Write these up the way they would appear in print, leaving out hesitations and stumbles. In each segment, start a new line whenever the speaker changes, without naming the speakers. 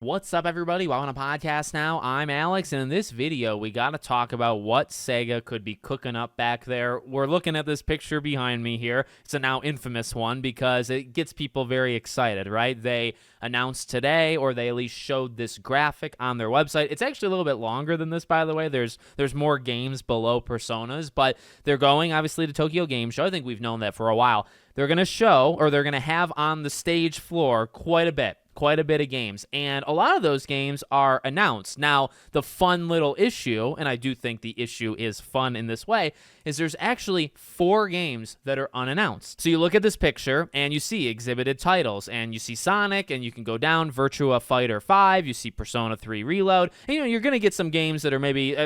What's up, everybody? Welcome to podcast now. I'm Alex, and in this video, we got to talk about what SEGA could be cooking up back there. We're looking at this picture behind me here. It's a now infamous one because it gets people very excited, right? They announced today, or they at least showed this graphic on their website. It's actually a little bit longer than this, by the way. There's more games below Personas, but they're going, obviously, to Tokyo Game Show. I think we've known that for a while. They're going to show, or they're going to have on the stage floor quite a bit of games, and a lot of those games are announced. Now, the fun little issue, and I do think the issue is fun in this way, is there's actually 4 games that are unannounced. So you look at this picture, and you see exhibited titles, and you see Sonic, and you can go down Virtua Fighter 5, you see Persona 3 Reload, and you're going to get some games that are maybe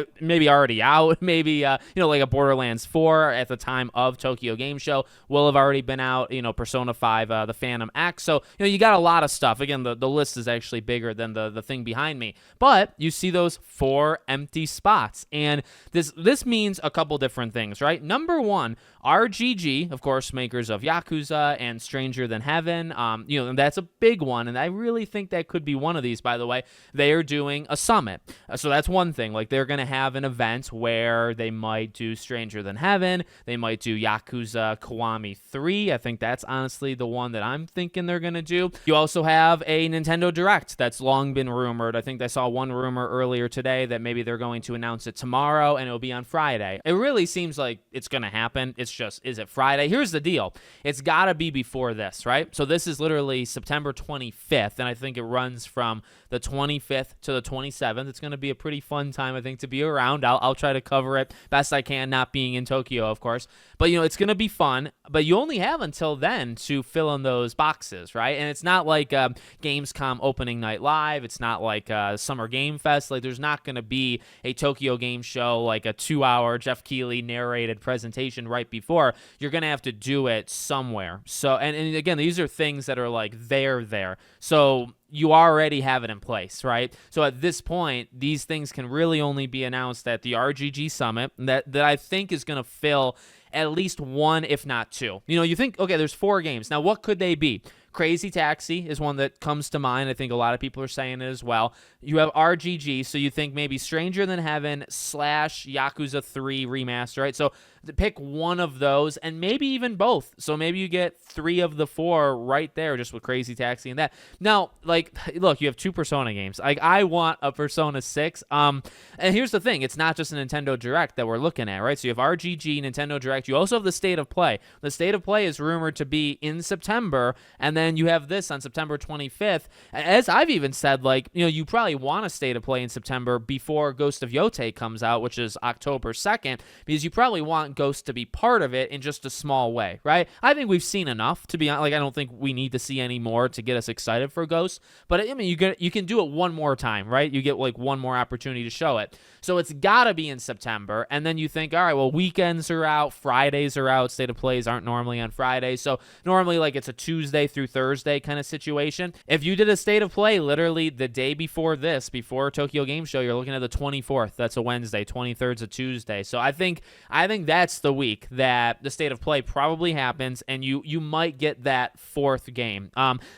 already out, maybe like a Borderlands 4 at the time of Tokyo Game Show will have already been out, Persona 5, the Phantom X. So, you got a lot of stuff. Again, the list is actually bigger than the thing behind me. But you see those 4 empty spots. And this means a couple different things, right? Number one, RGG, of course, makers of Yakuza and Stranger Than Heaven, and that's a big one. And I really think that could be one of these, by the way. They are doing a summit. So that's one thing. Like, they're going to have an event where they might do Stranger Than Heaven. They might do Yakuza Kiwami 3. I think that's honestly the one that I'm thinking they're going to do. You also have a Nintendo Direct that's long been rumored. I think I saw one rumor earlier today that maybe they're going to announce it tomorrow and it'll be on Friday. It really seems like it's going to happen. It's just, is it Friday? Here's the deal. It's got to be before this, right? So this is literally September 25th, and I think it runs from the 25th to the 27th. It's going to be a pretty fun time, I think, to be around. I'll try to cover it best I can, not being in Tokyo, of course. But, it's going to be fun. But you only have until then to fill in those boxes, right? And it's not like Gamescom opening night live. It's not like Summer Game Fest. Like, there's not going to be a Tokyo Game Show, like a 2-hour Jeff Keighley narrated presentation right before. You're going to have to do it somewhere. So, and again, these are things that are like there. So you already have it in place, right? So at this point, these things can really only be announced at the RGG Summit that I think is going to fill at least 1, if not 2. You think, okay, there's 4 games. Now, what could they be? Crazy Taxi is one that comes to mind. I think a lot of people are saying it as well. You have RGG, so you think maybe Stranger Than Heaven / Yakuza 3 remaster, right? So pick one of those, and maybe even both. So maybe you get 3 of the 4 right there, just with Crazy Taxi and that. Now, look, you have 2 Persona games. I want a Persona 6. And here's the thing. It's not just a Nintendo Direct that we're looking at, right? So you have RGG, Nintendo Direct. You also have the State of Play. The State of Play is rumored to be in September, and then you have this on September 25th. As I've even said, you probably want a State of Play in September before Ghost of Yotei comes out, which is October 2nd, because you probably want Ghost to be part of it in just a small way, right? I think we've seen enough, to be honest. I don't think we need to see any more to get us excited for Ghost, but I mean, you can do it one more time, right? You get one more opportunity to show it. So it's got to be in September, and then you think, all right, well, weekends are out, Fridays are out, State of Plays aren't normally on Fridays, so normally it's a Tuesday through Thursday kind of situation. If you did a State of Play literally the day before this, before Tokyo Game Show, you're looking at the 24th. That's a Wednesday. 23rd's a Tuesday. So I think that's the week that the State of Play probably happens, and you might get that 4th game.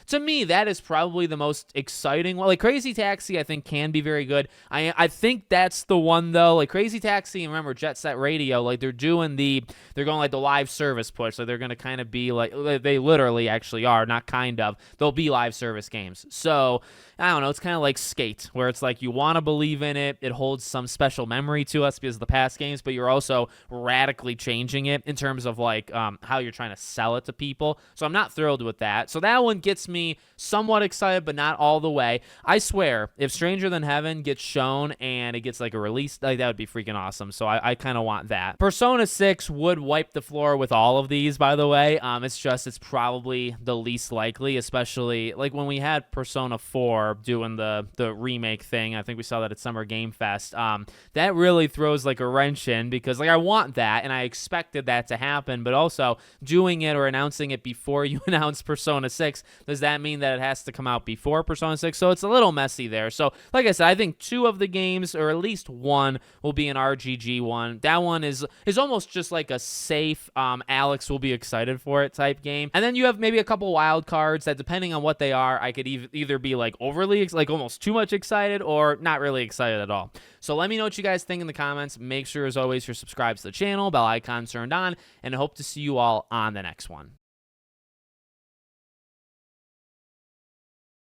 To me, that is probably the most exciting one. Crazy Taxi, I think, can be very good. I think that's the one, though. Crazy Taxi, and remember Jet Set Radio, they're going the live service push. So they're going to kind of be they literally actually are, not kind of. They'll be live service games. So I don't know. It's kind of like Skate, where it's you want to believe in it. It holds some special memory to us because of the past games, but you're also radically changing it in terms of how you're trying to sell it to people. So I'm not thrilled with that. So that one gets me somewhat excited, but not all the way. I swear, if Stranger Than Heaven gets shown and it gets a release, that would be freaking awesome. So I kind of want that. Persona 6 would wipe the floor with all of these, by the way. It's probably the least likely, especially when we had Persona 4 doing the remake thing. I think we saw that at Summer Game Fest. That really throws a wrench in because I want that, and I expected that to happen, but also doing it or announcing it before you announce Persona 6, does that mean that it has to come out before Persona 6? So it's a little messy there. So like I said, I think 2 of the games, or at least one, will be an RGG one. That one is almost just like a safe Alex will be excited for it type game. And then you have maybe a couple wild cards that, depending on what they are, I could either be like overly, like almost too much excited, or not really excited at all. So let me know what you guys think in the comments. Make sure, as always, you're subscribed to the channel, bell icon turned on, and I hope to see you all on the next one.